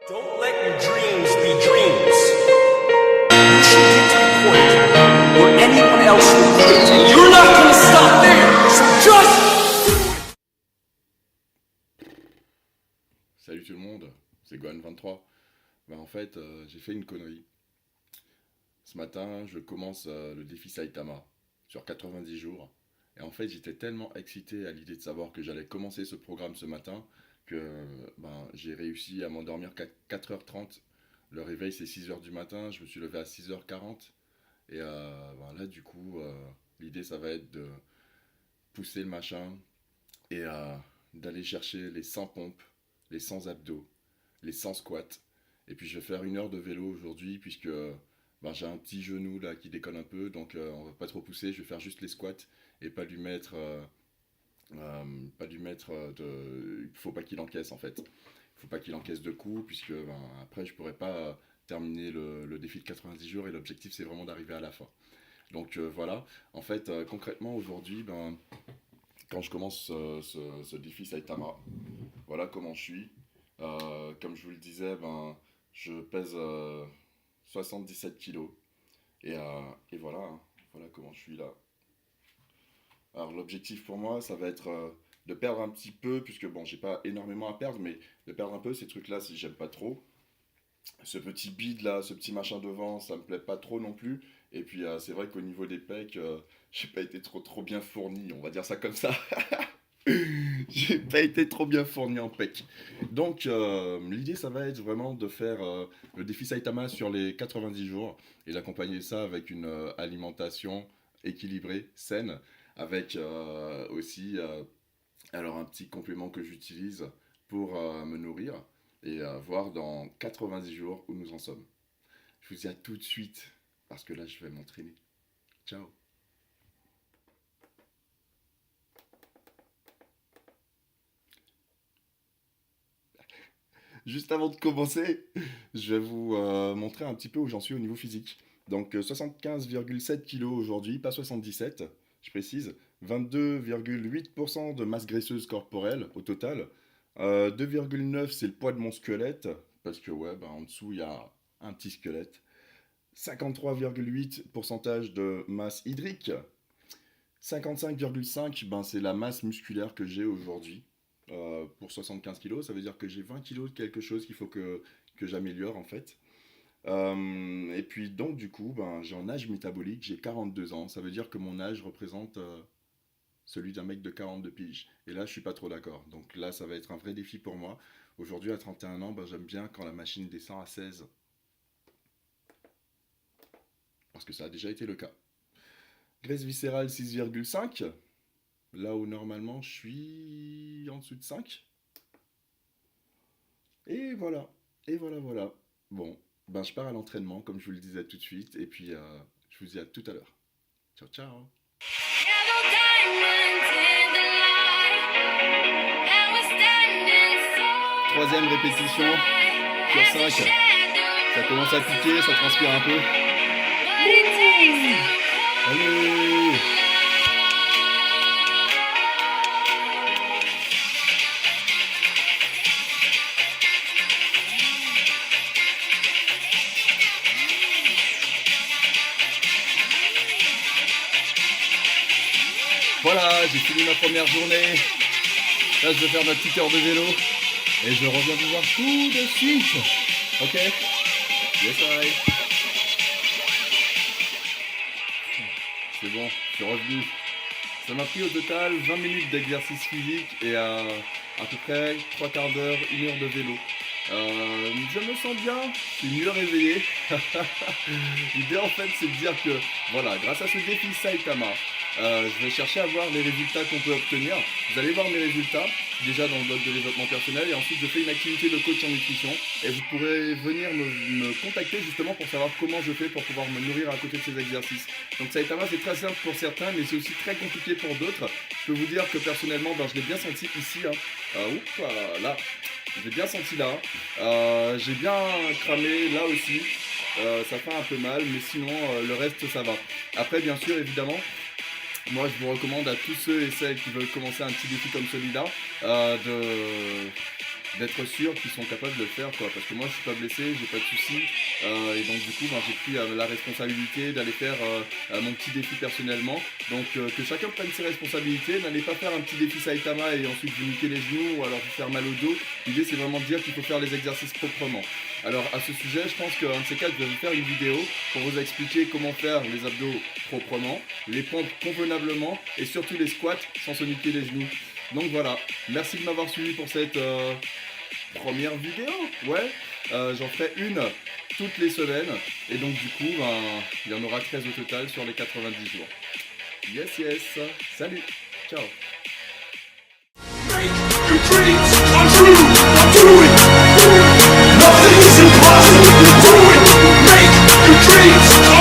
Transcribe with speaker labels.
Speaker 1: Don't let your dreams be dreams. You should get to the point where anyone else will quit, and you're not gonna stop there. So just
Speaker 2: Salut tout le monde, c'est Gohan23. En fait, j'ai fait une connerie. Ce matin, je commence le défi Saitama sur 90 jours. Et en fait, j'étais tellement excité à l'idée de savoir que j'allais commencer ce programme ce matin que j'ai réussi à m'endormir 4h30. Le réveil, c'est 6h du matin. Je me suis levé à 6h40. Et là, du coup, l'idée, ça va être de pousser le machin et d'aller chercher les 100 pompes, les 100 abdos, les 100 squats. Et puis, je vais faire 1 heure de vélo aujourd'hui puisque j'ai un petit genou là qui déconne un peu. Donc, on va pas trop pousser. Je vais faire juste les squats et pas lui mettre... il faut pas qu'il encaisse en fait. Il faut pas qu'il encaisse de coups puisque après je pourrais pas terminer le défi de 90 jours et l'objectif c'est vraiment d'arriver à la fin. Donc voilà, en fait concrètement aujourd'hui quand je commence ce défi Saitama, voilà comment je suis. Comme je vous le disais, je pèse 77 kilos et voilà, voilà comment je suis là. Alors l'objectif pour moi, ça va être de perdre un petit peu, puisque j'ai pas énormément à perdre, mais de perdre un peu ces trucs-là si j'aime pas trop. Ce petit bide là, ce petit machin devant, ça me plaît pas trop non plus. Et puis c'est vrai qu'au niveau des pecs, j'ai pas été trop bien fourni, on va dire ça comme ça. J'ai pas été trop bien fourni en pecs. Donc l'idée ça va être vraiment de faire le défi Saitama sur les 90 jours et d'accompagner ça avec une alimentation équilibrée, saine, avec aussi alors un petit complément que j'utilise pour me nourrir et voir dans 90 jours où nous en sommes. Je vous dis à tout de suite parce que là je vais m'entraîner. Ciao. Juste avant de commencer, je vais vous montrer un petit peu où j'en suis au niveau physique. Donc 75,7 kg aujourd'hui, pas 77, je précise. 22,8% de masse graisseuse corporelle au total. 2,9 c'est le poids de mon squelette, parce que en dessous il y a un petit squelette. 53,8% de masse hydrique. 55,5 c'est la masse musculaire que j'ai aujourd'hui. Pour 75 kg, ça veut dire que j'ai 20 kg de quelque chose qu'il faut que j'améliore en fait. Et puis donc du coup, j'ai un âge métabolique, j'ai 42 ans, ça veut dire que mon âge représente celui d'un mec de 42 piges. Et là, je suis pas trop d'accord. Donc là, ça va être un vrai défi pour moi. Aujourd'hui, à 31 ans, j'aime bien quand la machine descend à 16. Parce que ça a déjà été le cas. Graisse viscérale 6,5. Là où normalement, je suis en dessous de 5. Et voilà. Et voilà. Bon, je pars à l'entraînement, comme je vous le disais tout de suite. Et puis, je vous dis à tout à l'heure. Ciao. Troisième répétition sur 5. Ça commence à piquer, ça transpire un peu. Allez! Voilà, j'ai fini ma première journée. Là, je vais faire ma petite heure de vélo. Et je reviens vous voir tout de suite. Ok? Yes, I. C'est bon, je suis revenu. Ça m'a pris au total 20 minutes d'exercice physique et à peu près 3/4 d'heure, 1 heure de vélo. Je me sens bien, je suis mieux réveillé. L'idée en fait c'est de dire que voilà, grâce à ce défi Saitama, je vais chercher à voir les résultats qu'on peut obtenir. Vous allez voir mes résultats déjà dans le blog de développement personnel et ensuite je fais une activité de coach en nutrition et vous pourrez venir me contacter justement pour savoir comment je fais pour pouvoir me nourrir à côté de ces exercices. Donc Saitama c'est très simple pour certains mais c'est aussi très compliqué pour d'autres. Je peux vous dire que personnellement je l'ai bien senti ici, là, je l'ai bien senti là, j'ai bien cramé là aussi. Ça fait un peu mal mais sinon le reste ça va. Après bien sûr évidemment moi je vous recommande à tous ceux et celles qui veulent commencer un petit défi comme celui-là d'être sûr qu'ils sont capables de le faire, quoi. Parce que moi, je suis pas blessé, j'ai pas de soucis, et donc du coup, ben, j'ai pris la responsabilité d'aller faire mon petit défi personnellement. Donc que chacun prenne ses responsabilités, n'allez pas faire un petit défi Saitama et ensuite vous niquer les genoux ou alors vous faire mal au dos. L'idée, c'est vraiment de dire qu'il faut faire les exercices proprement. Alors à ce sujet, je pense qu'un de ces quatre, je vais vous faire une vidéo pour vous expliquer comment faire les abdos proprement, les pompes convenablement et surtout les squats sans se niquer les genoux. Donc voilà, merci de m'avoir suivi pour cette première vidéo. Ouais, j'en ferai une toutes les semaines et donc du coup, ben, il y en aura 13 au total sur les 90 jours. Yes, yes, salut, ciao.
Speaker 1: Make your dreams come true. Do it. Nothing is impossible. Do it. Make your dreams come true.